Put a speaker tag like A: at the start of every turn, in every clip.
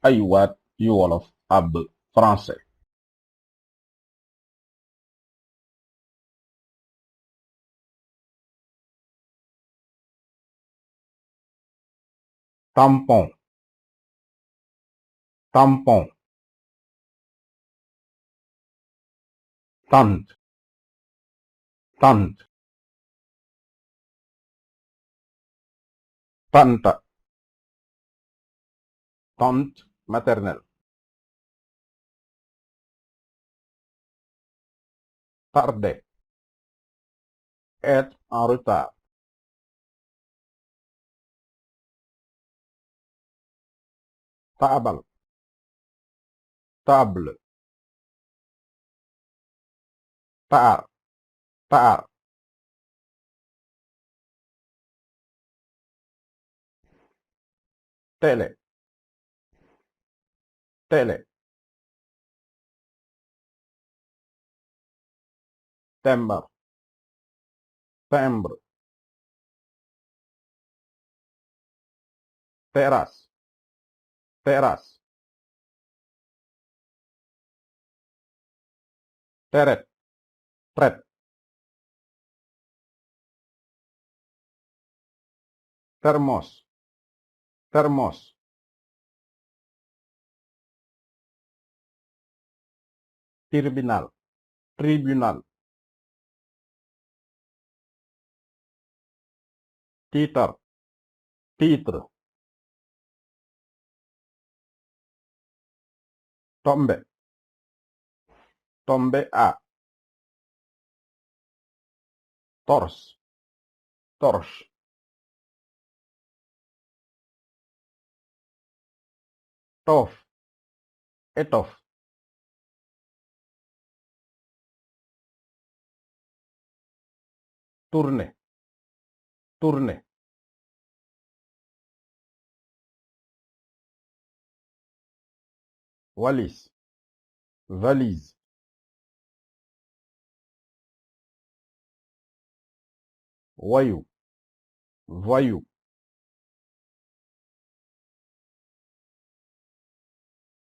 A: ay waat yu wolof àbb français. Tampon, tampon. Tante, tante. Tanta, tante maternelle. Tarder, être en retard. Taabal, table. Taar, taar. Télé, télé. Timbre, timbre. Terrasse, terrasse. Teret, trait. Thermos, thermos. Tribunal, tribunal. Titre, titre. Tomber, tomber à. Torse, torche. Toffe, étoffe. Tourner, tourner. Valise, valise. Voyou, voyou.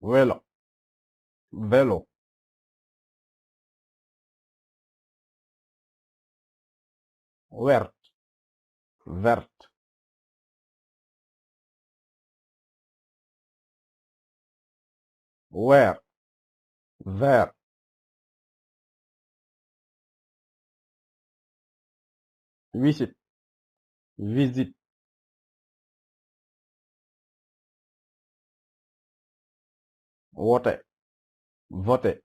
A: Vélo, vélo. Verte, verte. Weer, vert. Visite, visite. Voter, voter.